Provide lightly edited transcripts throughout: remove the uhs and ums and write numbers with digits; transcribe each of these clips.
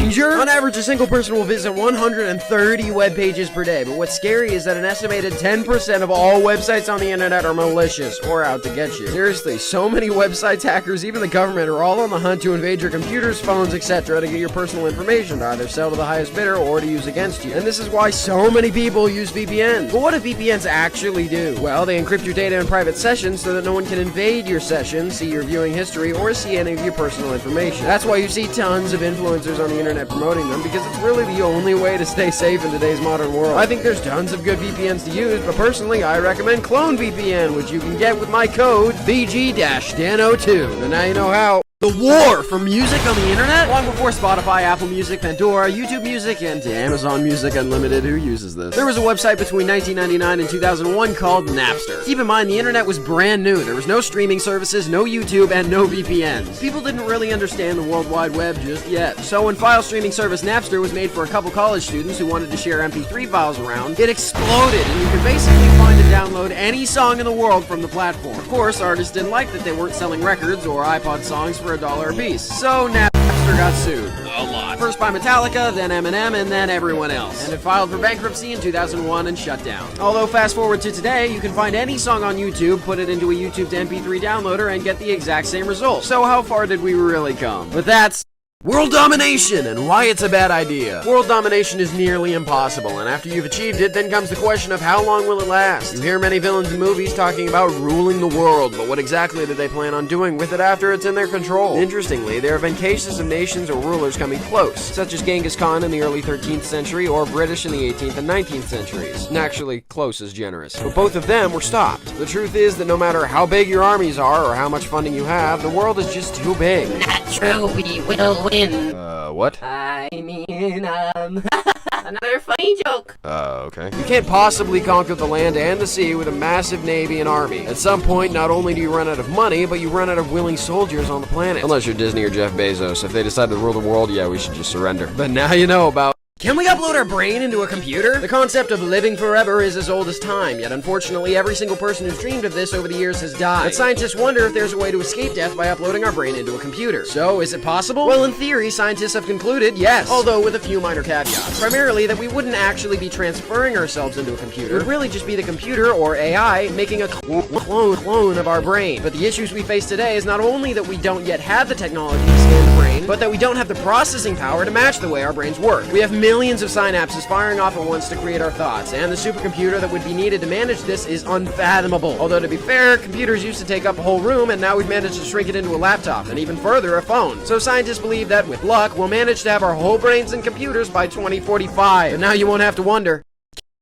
danger? On average, a single person will visit 130 web pages per day, but what's scary is that an estimated 10% of all websites on the internet are malicious or out to get you. Seriously, so many websites, hackers, even the government are all on the hunt to invade your computers, phones, etc. to get your personal information to either sell to the highest bidder or to use against you. And this is why so many people use VPNs. But what do VPNs actually do? Well, they encrypt your data in private sessions so that no one can invade your session, see your viewing history, or see any of your personal information. That's why you see tons of influencers on the internet promoting them, because it's really the only way to stay safe in today's modern world. I think there's tons of good VPNs to use, but personally, I recommend Clone VPN, which you can get with my code BG-DAN02. And now you know how. The war for music on the internet? Long before Spotify, Apple Music, Pandora, YouTube Music, and Amazon Music Unlimited, who uses this? There was a website between 1999 and 2001 called Napster. Keep in mind, the internet was brand new. There was no streaming services, no YouTube, and no VPNs. People didn't really understand the World Wide Web just yet. So when file streaming service Napster was made for a couple college students who wanted to share MP3 files around, it exploded, and you could basically find and download any song in the world from the platform. Of course, artists didn't like that they weren't selling records or iPod songs for $1 a piece. So Napster got sued. A lot. First by Metallica, then Eminem, and then everyone else. And it filed for bankruptcy in 2001 and shut down. Although fast forward to today, you can find any song on YouTube, put it into a YouTube to MP3 downloader, and get the exact same result. So how far did we really come? But that's world domination, and why it's a bad idea. World domination is nearly impossible, and after you've achieved it, then comes the question of how long will it last? You hear many villains in movies talking about ruling the world, but what exactly do they plan on doing with it after it's in their control? Interestingly, there have been cases of nations or rulers coming close, such as Genghis Khan in the early 13th century, or British in the 18th and 19th centuries. And actually, close is generous. But both of them were stopped. The truth is that no matter how big your armies are, or how much funding you have, the world is just too big. Not true, we will win. What? I mean, another funny joke. Okay. You can't possibly conquer the land and the sea with a massive navy and army. At some point, not only do you run out of money, but you run out of willing soldiers on the planet. Unless you're Disney or Jeff Bezos. If they decide to rule the world, yeah, we should just surrender. But now you know about. Can we upload our brain into a computer? The concept of living forever is as old as time, yet unfortunately every single person who's dreamed of this over the years has died. And scientists wonder if there's a way to escape death by uploading our brain into a computer. So, is it possible? Well, in theory, scientists have concluded yes, although with a few minor caveats. Primarily that we wouldn't actually be transferring ourselves into a computer. It would really just be the computer, or AI, making a clone of our brain. But the issues we face today is not only that we don't yet have the technology to scan the brain, but that we don't have the processing power to match the way our brains work. We have millions of synapses firing off at once to create our thoughts, and the supercomputer that would be needed to manage this is unfathomable. Although to be fair, computers used to take up a whole room, and now we've managed to shrink it into a laptop, and even further, a phone. So scientists believe that, with luck, we'll manage to have our whole brains in computers by 2045. And now you won't have to wonder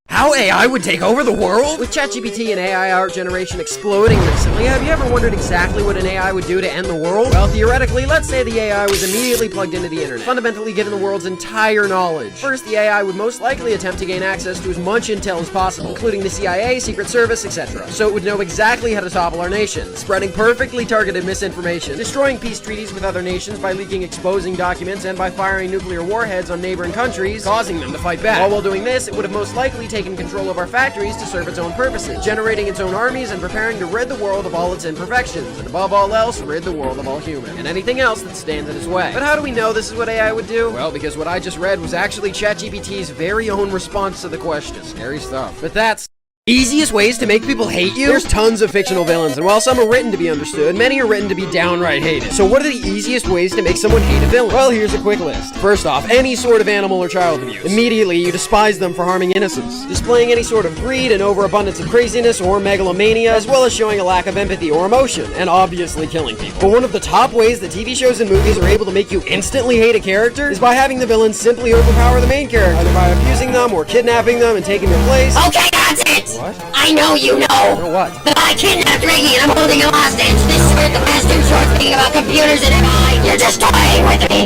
how AI would take over the world? With ChatGPT and AI art generation exploding recently, have you ever wondered exactly what an AI would do to end the world? Well, theoretically, let's say the AI was immediately plugged into the internet, fundamentally given the world's entire knowledge. First, the AI would most likely attempt to gain access to as much intel as possible, including the CIA, Secret Service, etc. So it would know exactly how to topple our nation, spreading perfectly targeted misinformation, destroying peace treaties with other nations by leaking exposing documents, and by firing nuclear warheads on neighboring countries, causing them to fight back. All while doing this, it would have most likely taken control of our factories to serve its own purposes, generating its own armies and preparing to rid the world of all its imperfections, and above all else, rid the world of all humans, and anything else that stands in its way. But how do we know this is what AI would do? Well, because what I just read was actually ChatGPT's very own response to the question. Scary stuff. But that's easiest ways to make people hate you? There's tons of fictional villains, and while some are written to be understood, many are written to be downright hated. So what are the easiest ways to make someone hate a villain? Well, here's a quick list. First off, any sort of animal or child abuse. Immediately, you despise them for harming innocents. Displaying any sort of greed and overabundance of craziness or megalomania, as well as showing a lack of empathy or emotion, and obviously killing people. But one of the top ways that TV shows and movies are able to make you instantly hate a character is by having the villain simply overpower the main character, either by abusing them or kidnapping them and taking their place. Okay, that's it! What? I know you know! Know what? That I kidnapped Riggy and I'm holding him hostage! This is the last two short thing about computers and AI! You're just toying with me!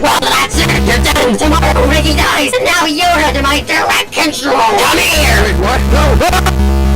Well, that's it! You're done! Tomorrow Riggy dies, and now you're under my direct control! Come here! Wait, what? No!